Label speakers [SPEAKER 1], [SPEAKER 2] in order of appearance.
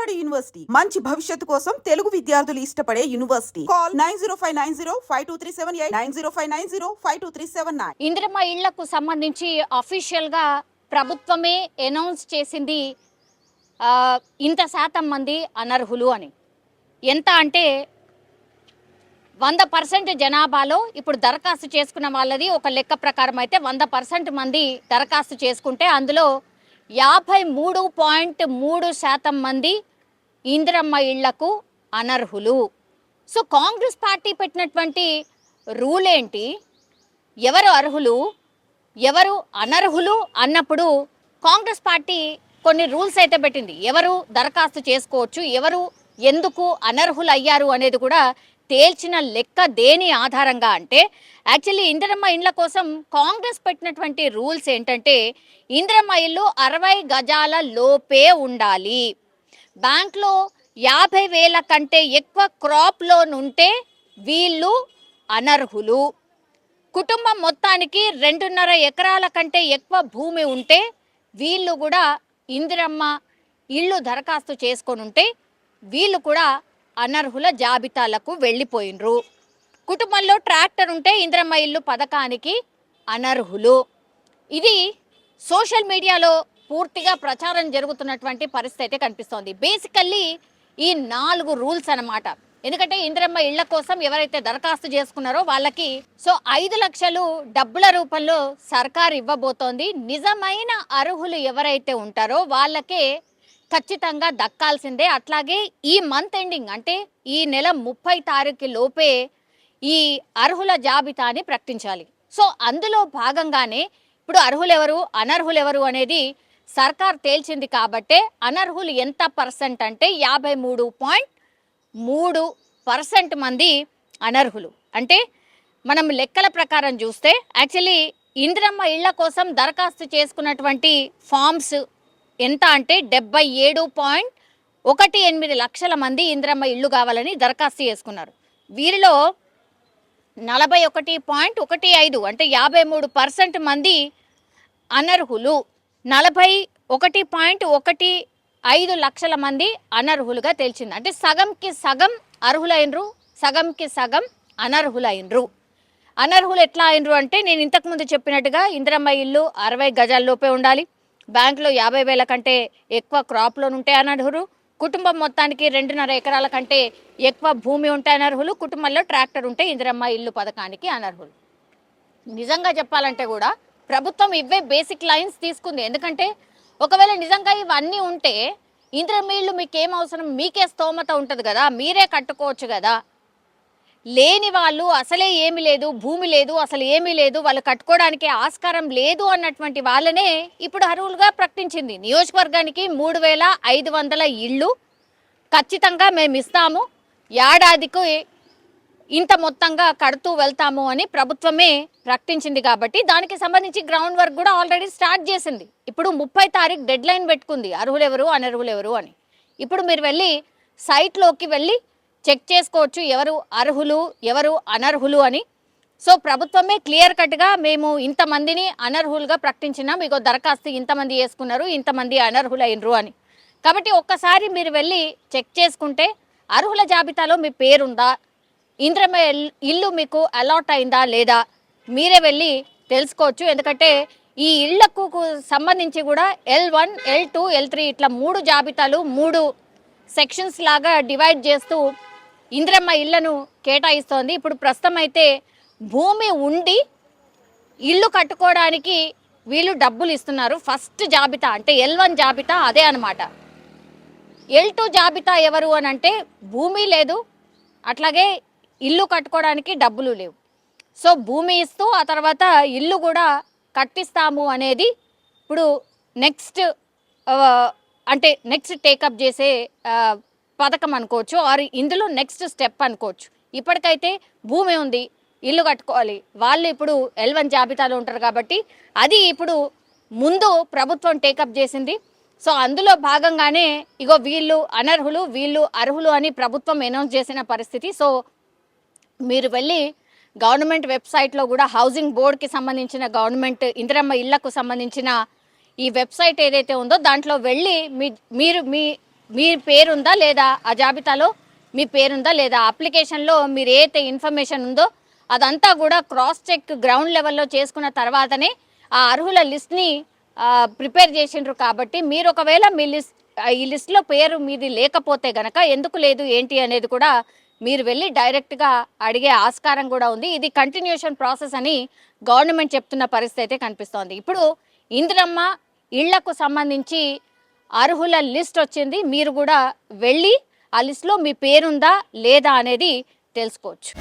[SPEAKER 1] Vijayawada university మంచి భవిష్యత్తు కోసం తెలుగు విద్యార్థులు ఇష్టపడే యూనివర్సిటీ. కాల్ 9059052378 9059052379.
[SPEAKER 2] ఇందిరమ్మ ఇళ్లకు సంబంధించి అఫీషియల్ గా ప్రభుత్వమే అనౌన్స్ చేసింది ఇంత శాతం మంది అనర్హులు అని. ఎంత అంటే 100% జనాభాలో ఇప్పుడు దరఖాస్తు చేసుకున్న వాళ్ళది ఒక లెక్క ప్రకారం అయితే 100% మంది దరఖాస్తు చేసుకుంటే అందులో 53.3% మంది ఇందిరమ్మ ఇళ్లకు అనర్హులు. సో కాంగ్రెస్ పార్టీ పెట్టినటువంటి రూల్ ఏంటి, ఎవరు అర్హులు ఎవరు అనర్హులు అన్నప్పుడు కాంగ్రెస్ పార్టీ కొన్ని రూల్స్ అయితే పెట్టింది. ఎవరు దరఖాస్తు చేసుకోవచ్చు, ఎవరు ఎందుకు అనర్హులు అయ్యారు అనేది కూడా తేల్చిన లెక్క దేని ఆధారంగా అంటే యాక్చువల్లీ ఇందిరమ్మ ఇండ్ల కోసం కాంగ్రెస్ పెట్టినటువంటి రూల్స్ ఏంటంటే ఇందిరమ్మ ఇల్లు 60 గజాల లోపే ఉండాలి, బ్యాంక్లో 50,000 కంటే ఎక్కువ క్రాప్ లోన్ ఉంటే వీళ్ళు అనర్హులు, కుటుంబం మొత్తానికి 2.5 ఎకరాల కంటే ఎక్కువ భూమి ఉంటే వీళ్ళు కూడా ఇందిరమ్మ ఇల్లు దరఖాస్తు చేసుకొని ఉంటే వీళ్ళు కూడా అనర్హుల జాబితాలకు వెళ్ళిపోయినరు, కుటుంబంలో ట్రాక్టర్ ఉంటే ఇందిరమ్మ ఇల్లు పథకానికి అనర్హులు. ఇది సోషల్ మీడియాలో పూర్తిగా ప్రచారం జరుగుతున్నటువంటి పరిస్థితి అయితే కనిపిస్తోంది. బేసికల్లీ ఈ 4 రూల్స్ అన్నమాట. ఎందుకంటే ఇందిరమ్మ ఇళ్ల కోసం ఎవరైతే దరఖాస్తు చేసుకున్నారో వాళ్ళకి 5 లక్షలు డబ్బుల రూపంలో సర్కార్ ఇవ్వబోతోంది. నిజమైన అర్హులు ఎవరైతే ఉంటారో వాళ్ళకే ఖచ్చితంగా దక్కాల్సిందే. అట్లాగే ఈ మంత్ ఎండింగ్ అంటే ఈ నెల 30 తారీఖు లోపే ఈ అర్హుల జాబితాని ప్రకటించాలి. సో అందులో భాగంగానే ఇప్పుడు అర్హులెవరు అనర్హులెవరు అనేది సర్కార్ తేల్చింది. కాబట్టే అనర్హులు ఎంత పర్సెంట్ అంటే 53.3% మంది అనర్హులు. అంటే మనం లెక్కల ప్రకారం చూస్తే యాక్చువల్లీ ఇందిరమ్మ ఇళ్ల కోసం దరఖాస్తు చేసుకున్నటువంటి ఫామ్స్ ఎంత అంటే 77.18 లక్షల మంది ఇందిరమ్మ ఇల్లు కావాలని దరఖాస్తు చేసుకున్నారు. వీరిలో 41.15 అంటే 53% మంది అనర్హులు, 41.15 లక్షల మంది అనర్హులుగా తేల్చింది. అంటే సగంకి సగం అర్హులైనరు, సగంకి సగం అనర్హులైనరు. అనర్హులు ఎట్లా అయినరు అంటే నేను ఇంతకుముందు చెప్పినట్టుగా ఇందిరమ్మ ఇల్లు 60 గజాల లోపే ఉండాలి, బ్యాంకులో 50,000 కంటే ఎక్కువ క్రాప్ లోన్ ఉంటే అనర్హులు, కుటుంబం మొత్తానికి 2.5 ఎకరాల కంటే ఎక్కువ భూమి ఉంటే అనర్హులు, కుటుంబంలో ట్రాక్టర్ ఉంటే ఇందిరమ్మ ఇల్లు పథకానికి అనర్హులు. నిజంగా చెప్పాలంటే కూడా ప్రభుత్వం ఇవే బేసిక్ లైన్స్ తీసుకుంది. ఎందుకంటే ఒకవేళ నిజంగా ఇవన్నీ ఉంటే ఇందిరమ్మ ఇల్లు మీకేం అవసరం, మీకే స్తోమత ఉంటుంది కదా, మీరే కట్టుకోవచ్చు కదా. లేని వాళ్ళు అసలే ఏమీ లేదు, భూమి లేదు, అసలు ఏమీ లేదు, వాళ్ళు కట్టుకోవడానికి ఆస్కారం లేదు అన్నటువంటి వాళ్ళనే ఇప్పుడు అర్హులుగా ప్రకటించింది. నియోజకవర్గానికి 3,500 ఇళ్ళు ఖచ్చితంగా మేము ఇస్తాము, ఏడాదికి ఇంత మొత్తంగా కడుతూ వెళ్తాము అని ప్రభుత్వమే ప్రకటించింది. కాబట్టి దానికి సంబంధించి గ్రౌండ్ వర్క్ కూడా ఆల్రెడీ స్టార్ట్ చేసింది. ఇప్పుడు 30 తారీఖు డెడ్ లైన్ పెట్టుకుంది అర్హులెవరు అనర్హులెవరు అని. ఇప్పుడు మీరు వెళ్ళి సైట్లోకి వెళ్ళి చెక్ చేసుకోవచ్చు ఎవరు అర్హులు ఎవరు అనర్హులు అని. సో ప్రభుత్వమే క్లియర్ కట్గా మేము ఇంతమందిని అనర్హులుగా ప్రకటించినాం, మీకు దరఖాస్తు ఇంతమంది చేసుకున్నారు, ఇంతమంది అనర్హులైనరు అని. కాబట్టి ఒక్కసారి మీరు వెళ్ళి చెక్ చేసుకుంటే అర్హుల జాబితాలో మీ పేరుందా, ఇందిరమ్మ ఇల్లు మీకు అలాట్ అయిందా లేదా మీరే వెళ్ళి తెలుసుకోవచ్చు. ఎందుకంటే ఈ ఇళ్లకు సంబంధించి కూడా L1, L2, L3 ఇట్లా 3 జాబితాలు 3 సెక్షన్స్ లాగా డివైడ్ చేస్తూ ఇందిరమ్మ ఇళ్లను కేటాయిస్తోంది. ఇప్పుడు ప్రస్తుతం అయితే భూమి ఉండి ఇల్లు కట్టుకోవడానికి వీళ్ళు డబ్బులు ఇస్తున్నారు. ఫస్ట్ జాబితా అంటే L1 జాబితా అదే అనమాట. L2 జాబితా ఎవరు అని అంటే భూమి లేదు, అట్లాగే ఇల్లు కట్టుకోవడానికి డబ్బులు లేవు. సో భూమి ఇస్తూ ఆ తర్వాత ఇల్లు కూడా కట్టిస్తాము అనేది ఇప్పుడు నెక్స్ట్ టేకప్ చేసే పథకం అనుకోవచ్చు, ఆర్ ఇందులో నెక్స్ట్ స్టెప్ అనుకోవచ్చు. ఇప్పటికైతే భూమి ఉంది, ఇల్లు కట్టుకోవాలి, వాళ్ళు ఇప్పుడు L1 జాబితాలో ఉంటారు కాబట్టి అది ఇప్పుడు ముందు ప్రభుత్వం టేకప్ చేసింది. సో అందులో భాగంగానే ఇగో వీళ్ళు అనర్హులు వీళ్ళు అర్హులు అని ప్రభుత్వం అనౌన్స్ చేసిన పరిస్థితి. సో మీరు వెళ్ళి గవర్నమెంట్ వెబ్సైట్లో కూడా హౌసింగ్ బోర్డ్కి సంబంధించిన గవర్నమెంట్ ఇందిరమ్మ ఇళ్లకు సంబంధించిన ఈ వెబ్సైట్ ఏదైతే ఉందో దాంట్లో వెళ్ళి మీరు మీ మీ పేరుందా లేదా, ఆ జాబితాలో మీ పేరుందా లేదా, అప్లికేషన్లో మీరు ఏదైతే ఇన్ఫర్మేషన్ ఉందో అదంతా కూడా క్రాస్ చెక్ గ్రౌండ్ లెవెల్లో చేసుకున్న తర్వాతనే ఆ అర్హుల లిస్ట్ని ప్రిపేర్ చేసిండ్రు. కాబట్టి మీరు ఒకవేళ ఈ లిస్ట్లో పేరు మీది లేకపోతే గనక ఎందుకు లేదు ఏంటి అనేది కూడా మీరు వెళ్ళి డైరెక్ట్గా అడిగే ఆస్కారం కూడా ఉంది. ఇది కంటిన్యూషన్ ప్రాసెస్ అని గవర్నమెంట్ చెప్తున్న పరిస్థితి అయితే కనిపిస్తోంది. ఇప్పుడు ఇందిరమ్మ ఇళ్లకు సంబంధించి అర్హుల లిస్ట్ వచ్చింది. మీరు కూడా వెళ్ళి ఆ లిస్ట్లో మీ పేరుందా లేదా అనేది తెలుసుకోవచ్చు.